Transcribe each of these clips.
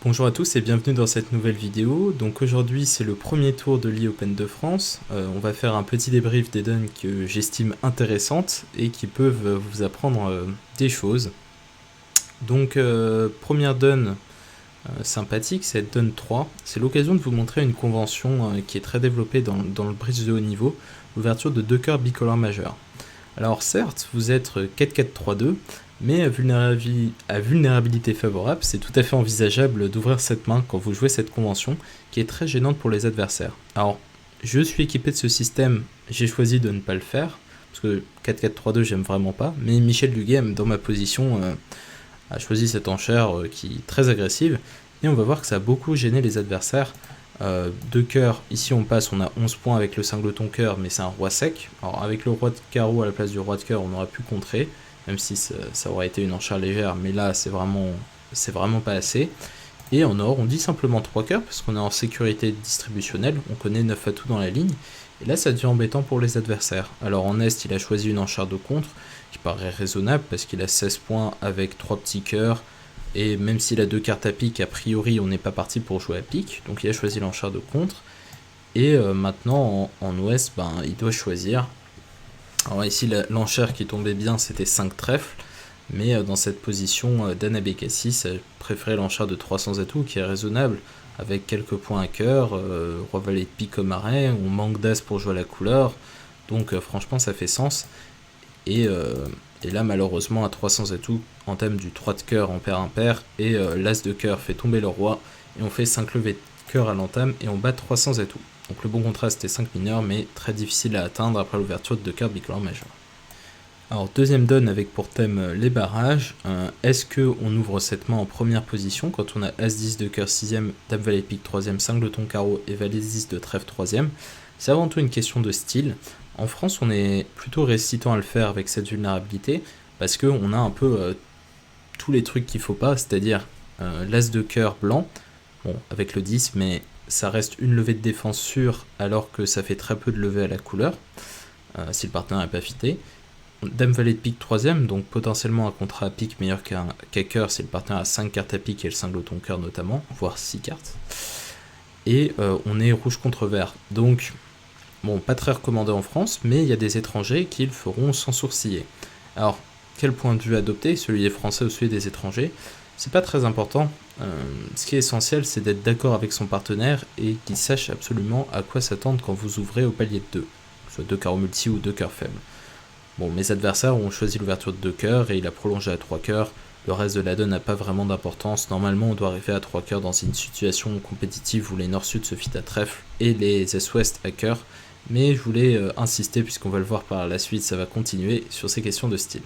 Bonjour à tous et bienvenue dans cette nouvelle vidéo. Donc aujourd'hui c'est le premier tour de l'e-Open de France. On va faire un petit débrief des duns que j'estime intéressantes et qui peuvent vous apprendre des choses. Donc première dun sympathique, c'est dun 3. C'est l'occasion de vous montrer une convention qui est très développée dans le bridge de haut niveau, l'ouverture de 2 cœurs bicolores majeurs. Alors certes, vous êtes 4-4-3-2, mais à vulnérabilité favorable, c'est tout à fait envisageable d'ouvrir cette main quand vous jouez cette convention, qui est très gênante pour les adversaires. Alors, je suis équipé de ce système, j'ai choisi de ne pas le faire, parce que 4-4-3-2 j'aime vraiment pas, mais Michel Duguay, dans ma position, a choisi cette enchère qui est très agressive, et on va voir que ça a beaucoup gêné les adversaires. Deux cœurs, ici on passe, on a 11 points avec le singleton cœur, mais c'est un roi sec. Alors avec le roi de carreau à la place du roi de cœur, on aurait pu contrer, même si ça aurait été une enchère légère, mais là c'est vraiment pas assez. Et en or, on dit simplement 3 cœurs, parce qu'on est en sécurité distributionnelle, on connaît 9 atouts dans la ligne, et là ça devient embêtant pour les adversaires. Alors en est, il a choisi une enchère de contre, qui paraît raisonnable, parce qu'il a 16 points avec 3 petits cœurs, et même s'il a 2 cartes à pique, a priori on n'est pas parti pour jouer à pique, donc il a choisi l'enchère de contre. Et maintenant en ouest, il doit choisir. Alors ici l'enchère qui tombait bien c'était 5 trèfles, mais dans cette position d'Anabekassis a préféré l'enchère de 300 atouts qui est raisonnable, avec quelques points à cœur, roi valet de pique comme arrêt, on manque d'as pour jouer à la couleur, donc franchement ça fait sens. Et là, malheureusement, à 300 atouts, en thème du 3 de cœur, on perd un pair, et l'as de cœur fait tomber le roi, et on fait 5 levées de cœur à l'entame, et on bat 300 atouts. Donc le bon contraste est 5 mineurs, mais très difficile à atteindre après l'ouverture de 2 cœurs bicolores majeurs. Alors deuxième dun avec pour thème les barrages. Est-ce qu'on ouvre cette main en première position quand on a As-10 de cœur 6ème, Dame Valet pique 3ème, singleton carreau et Valet 10 de trèfle 3ème? C'est avant tout une question de style. En France, on est plutôt récitant à le faire avec cette vulnérabilité, parce qu'on a un peu tous les trucs qu'il faut pas, c'est-à-dire l'as de cœur blanc, bon, avec le 10, mais ça reste une levée de défense sûre, alors que ça fait très peu de levée à la couleur, si le partenaire n'est pas fité. Dame Valet de pique 3ème, donc potentiellement un contrat à pique meilleur qu'à cœur si le partenaire a 5 cartes à pique et le singleton cœur notamment, voire 6 cartes. Et on est rouge contre vert, donc bon, pas très recommandé en France, mais il y a des étrangers qui le feront sans sourciller. Alors, quel point de vue adopter, celui des Français ou celui des étrangers? C'est pas très important. Ce qui est essentiel, c'est d'être d'accord avec son partenaire et qu'il sache absolument à quoi s'attendre quand vous ouvrez au palier de 2, que ce soit 2 carreaux multi ou 2 cœurs faibles. Bon, mes adversaires ont choisi l'ouverture de 2 cœurs et il a prolongé à 3 cœurs. Le reste de la donne n'a pas vraiment d'importance. Normalement, on doit arriver à 3 cœurs dans une situation compétitive où les nord-sud se fit à trèfle et les est-ouest à cœur. Mais je voulais insister, puisqu'on va le voir par la suite, ça va continuer sur ces questions de style.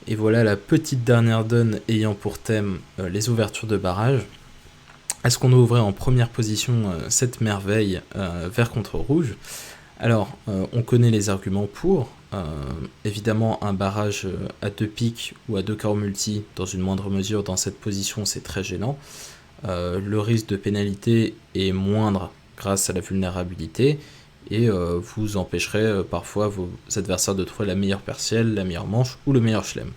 Et voilà la petite dernière donne ayant pour thème les ouvertures de barrage. Est-ce qu'on ouvrait en première position cette merveille vert contre rouge? Alors, on connaît les arguments pour. Évidemment, un barrage à 2 piques ou à 2 carreaux multi, dans une moindre mesure, dans cette position, c'est très gênant. Le risque de pénalité est moindre grâce à la vulnérabilité, et vous empêcherez parfois vos adversaires de trouver la meilleure partielle, la meilleure manche ou le meilleur chelem.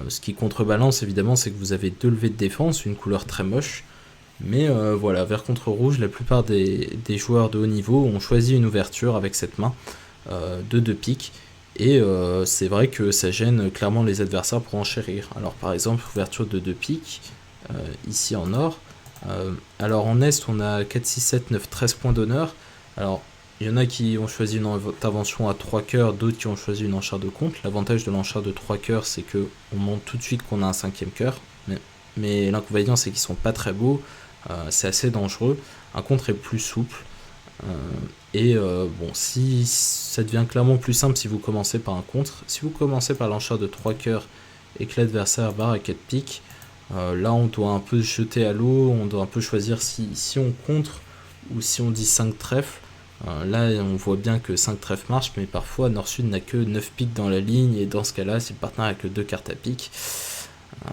Ce qui contrebalance évidemment, c'est que vous avez 2 levées de défense, une couleur très moche, mais voilà, vert contre rouge, la plupart des joueurs de haut niveau ont choisi une ouverture avec cette main de 2 piques, et c'est vrai que ça gêne clairement les adversaires pour enchérir. Alors par exemple, ouverture de 2 piques, ici en or. Alors en est, on a 4, 6, 7, 9, 13 points d'honneur. Alors il y en a qui ont choisi une intervention à 3 cœurs, d'autres qui ont choisi une enchère de contre. L'avantage de l'enchère de 3 cœurs, c'est qu'on montre tout de suite qu'on a un 5ème cœur, mais l'inconvénient c'est qu'ils sont pas très beaux, c'est assez dangereux. Un contre est plus souple, bon, si ça devient clairement plus simple si vous commencez par un contre. Si vous commencez par l'enchère de 3 cœurs et que l'adversaire barre à 4 piques, là on doit un peu se jeter à l'eau, on doit un peu choisir si on contre ou si on dit 5 trèfles. Là on voit bien que 5 trèfles marche, mais parfois Nord-Sud n'a que 9 piques dans la ligne, et dans ce cas là, si le partenaire a que 2 cartes à pique,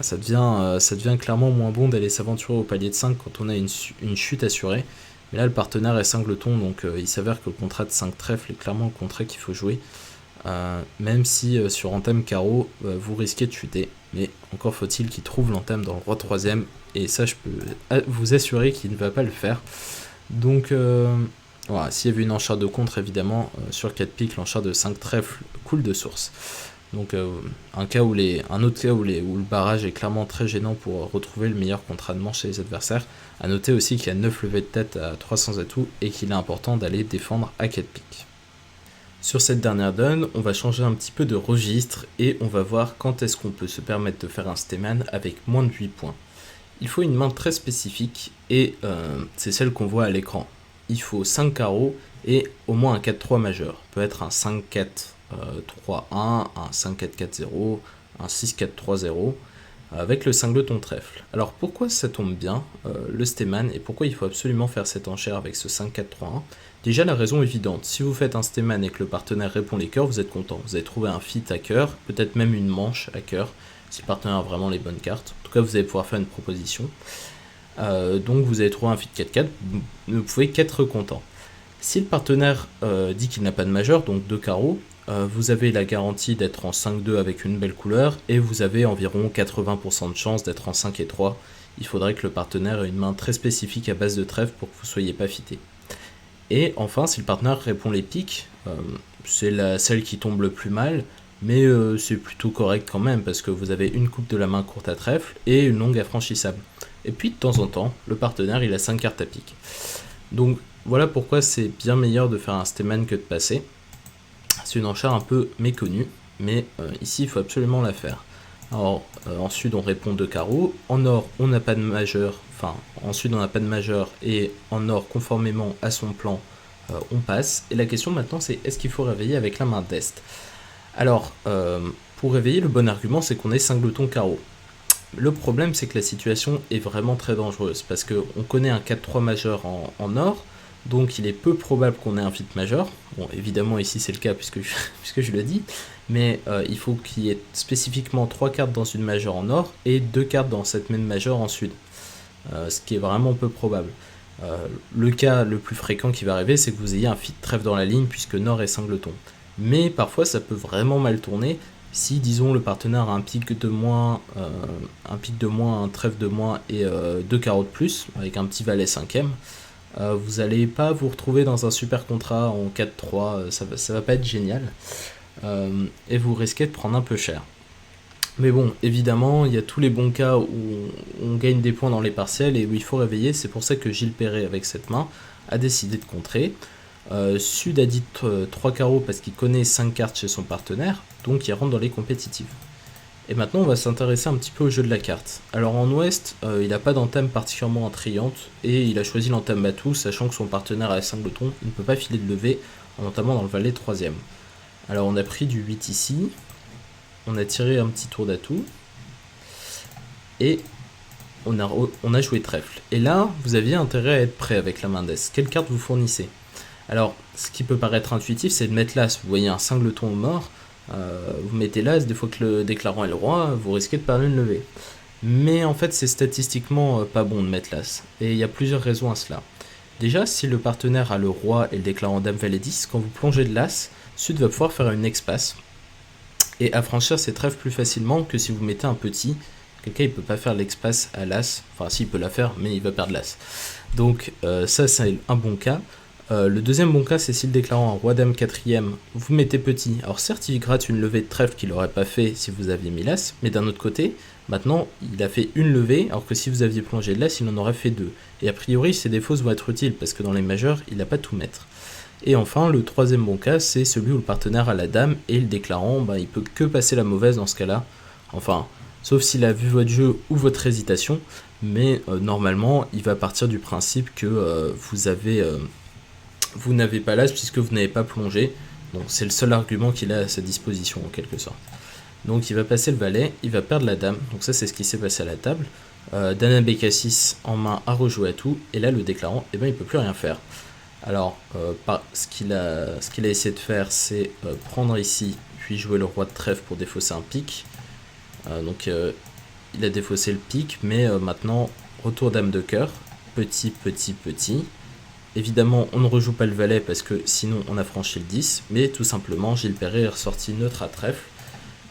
ça devient clairement moins bon d'aller s'aventurer au palier de 5 quand on a une chute assurée. Mais là le partenaire est singleton, donc il s'avère que le contrat de 5 trèfles est clairement le contrat qu'il faut jouer. même si sur entame carreau, vous risquez de chuter. Mais encore faut-il qu'il trouve l'entame dans le roi troisième, et ça je peux vous assurer qu'il ne va pas le faire. Donc voilà, s'il y avait une enchère de contre, évidemment, sur 4 piques, l'enchère de 5 trèfles coule de source. Donc un autre cas où le barrage est clairement très gênant pour retrouver le meilleur contrat de manche chez les adversaires. A noter aussi qu'il y a 9 levées de tête à 300 atouts et qu'il est important d'aller défendre à 4 piques. Sur cette dernière donne, on va changer un petit peu de registre et on va voir quand est-ce qu'on peut se permettre de faire un Steman avec moins de 8 points. Il faut une main très spécifique et c'est celle qu'on voit à l'écran. Il faut 5 carreaux et au moins un 4-3 majeur. Peut être un 5-4 3-1, un 5-4-4-0, un 6-4-3-0 avec le cingleton trèfle. Alors pourquoi ça tombe bien le Steman et pourquoi il faut absolument faire cette enchère avec ce 5-4-3-1? Déjà la raison évidente, si vous faites un Steman et que le partenaire répond les cœurs, vous êtes content. Vous avez trouvé un fit à cœur, peut-être même une manche à cœur, si le partenaire a vraiment les bonnes cartes. En tout cas vous allez pouvoir faire une proposition. Donc vous avez trouvé un fit 4-4, vous pouvez qu'être content. Si le partenaire dit qu'il n'a pas de majeur, donc 2 carreaux, vous avez la garantie d'être en 5-2 avec une belle couleur et vous avez environ 80% de chance d'être en 5 et 3. Il faudrait que le partenaire ait une main très spécifique à base de trèfle pour que vous ne soyez pas fité. Et enfin, si le partenaire répond les piques, c'est celle qui tombe le plus mal, mais c'est plutôt correct quand même parce que vous avez une coupe de la main courte à trèfle et une longue affranchissable. Et puis de temps en temps, le partenaire il a 5 cartes à pique. Donc voilà pourquoi c'est bien meilleur de faire un Steman que de passer. C'est une enchère un peu méconnue, mais ici il faut absolument la faire. Alors en sud on répond 2 carreaux, en or on n'a pas de majeur, enfin en sud on n'a pas de majeur et en or conformément à son plan on passe. Et la question maintenant c'est est-ce qu'il faut réveiller avec la main d'est? Alors pour réveiller le bon argument c'est qu'on est cingleton carreau. Le problème c'est que la situation est vraiment très dangereuse parce qu'on connaît un 4-3 majeur en or. Donc il est peu probable qu'on ait un fit majeur. Bon, évidemment ici c'est le cas puisque je le dis, mais il faut qu'il y ait spécifiquement 3 cartes dans une majeure en or et 2 cartes dans cette même majeure en sud. Ce qui est vraiment peu probable. Le cas le plus fréquent qui va arriver, c'est que vous ayez un fit trèfle dans la ligne puisque nord est cingleton. Mais parfois ça peut vraiment mal tourner si disons le partenaire a un pic de moins, un trèfle de moins et 2 carreaux de plus avec un petit valet 5ème. Vous n'allez pas vous retrouver dans un super contrat en 4-3, ça va pas être génial, et vous risquez de prendre un peu cher. Mais bon, évidemment, il y a tous les bons cas où on gagne des points dans les partiels et où il faut réveiller, c'est pour ça que Gilles Perret, avec cette main, a décidé de contrer. Sud a dit 3 carreaux parce qu'il connaît 5 cartes chez son partenaire, donc il rentre dans les compétitives. Et maintenant on va s'intéresser un petit peu au jeu de la carte. Alors en ouest, il n'a pas d'entame particulièrement attrayante, et il a choisi l'entame Batou, sachant que son partenaire a 5 boutons, il ne peut pas filer de levée, en entamant dans le valet 3ème. Alors on a pris du 8 ici, on a tiré un petit tour d'atout, et on a joué trèfle. Et là, vous aviez intérêt à être prêt avec la main d'Est. Quelle carte vous fournissez? Alors, ce qui peut paraître intuitif, c'est de mettre l'As. Vous voyez un cingleton au mort, vous mettez l'As, des fois que le déclarant est le roi, vous risquez de perdre une levée. Mais en fait, c'est statistiquement pas bon de mettre l'As. Et il y a plusieurs raisons à cela. Déjà, si le partenaire a le roi et le déclarant dame valet 10, quand vous plongez de l'As, Sud va pouvoir faire une expasse et affranchir ses trèfles plus facilement que si vous mettez un petit. Quelqu'un il peut pas faire l'expasse à l'As, enfin si il peut la faire, mais il va perdre l'As. Donc ça c'est un bon cas. Le deuxième bon cas, c'est si le déclarant un roi dame 4ème, vous mettez petit. Alors certes, il gratte une levée de trèfle qu'il n'aurait pas fait si vous aviez mis l'As, mais d'un autre côté, maintenant, il a fait une levée, alors que si vous aviez plongé de l'As, il en aurait fait deux. Et a priori, ces défauts vont être utiles, parce que dans les majeurs, il n'a pas tout mettre. Et enfin, le troisième bon cas, c'est celui où le partenaire a la dame, et le déclarant, il peut que passer la mauvaise dans ce cas-là. Enfin, sauf s'il a vu votre jeu ou votre hésitation, mais normalement, il va partir du principe que vous n'avez pas l'As puisque vous n'avez pas plongé, donc c'est le seul argument qu'il a à sa disposition en quelque sorte. Donc il va passer le valet, il va perdre la dame, donc ça c'est ce qui s'est passé à la table. Dame BK6 en main à rejouer à tout, et là le déclarant, il peut plus rien faire. Alors ce qu'il a essayé de faire, c'est prendre ici, puis jouer le roi de trèfle pour défausser un pic. Donc il a défaussé le pic, mais maintenant retour dame de cœur, petit, Évidemment, on ne rejoue pas le valet parce que sinon on a franchi le 10, mais tout simplement, Gilles Perret est ressorti neutre à trèfle.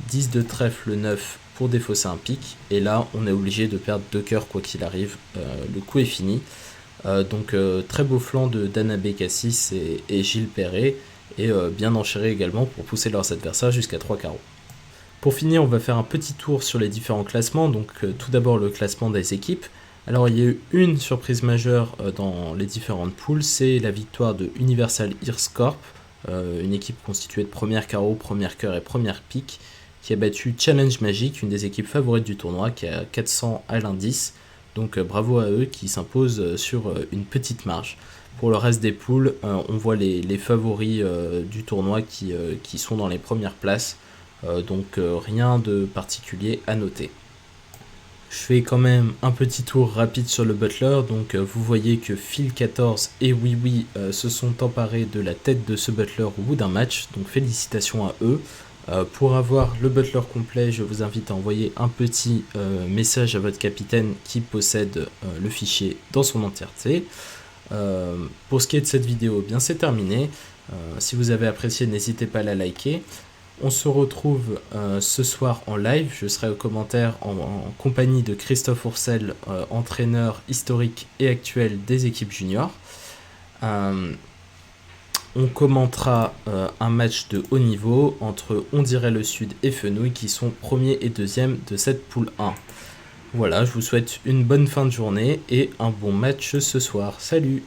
10 de trèfle, le 9 pour défausser un pic, et là on est obligé de perdre 2 cœurs quoi qu'il arrive, le coup est fini. Donc très beau flanc de Dana Cassis et Gilles Perret, et bien enchéré également pour pousser leurs adversaires jusqu'à 3 carreaux. Pour finir, on va faire un petit tour sur les différents classements, donc tout d'abord le classement des équipes. Alors il y a eu une surprise majeure dans les différentes poules, c'est la victoire de Universal Ears Corp, une équipe constituée de première carreau, première cœur et première pique, qui a battu Challenge Magic, une des équipes favorites du tournoi, qui a 400 à l'indice. Donc bravo à eux qui s'imposent sur une petite marge. Pour le reste des poules, on voit les favoris du tournoi qui sont dans les premières places. Donc rien de particulier à noter. Je fais quand même un petit tour rapide sur le Butler. Donc vous voyez que Phil14 et Oui se sont emparés de la tête de ce Butler au bout d'un match. Donc félicitations à eux. Pour avoir le Butler complet, je vous invite à envoyer un petit message à votre capitaine qui possède le fichier dans son entièreté. Pour ce qui est de cette vidéo, bien c'est terminé. Si vous avez apprécié, n'hésitez pas à la liker. On se retrouve ce soir en live. Je serai aux commentaires en compagnie de Christophe Ourcel, entraîneur historique et actuel des équipes juniors. On commentera un match de haut niveau entre On dirait le Sud et Fenouil qui sont premiers et deuxièmes de cette poule 1. Voilà, je vous souhaite une bonne fin de journée et un bon match ce soir. Salut!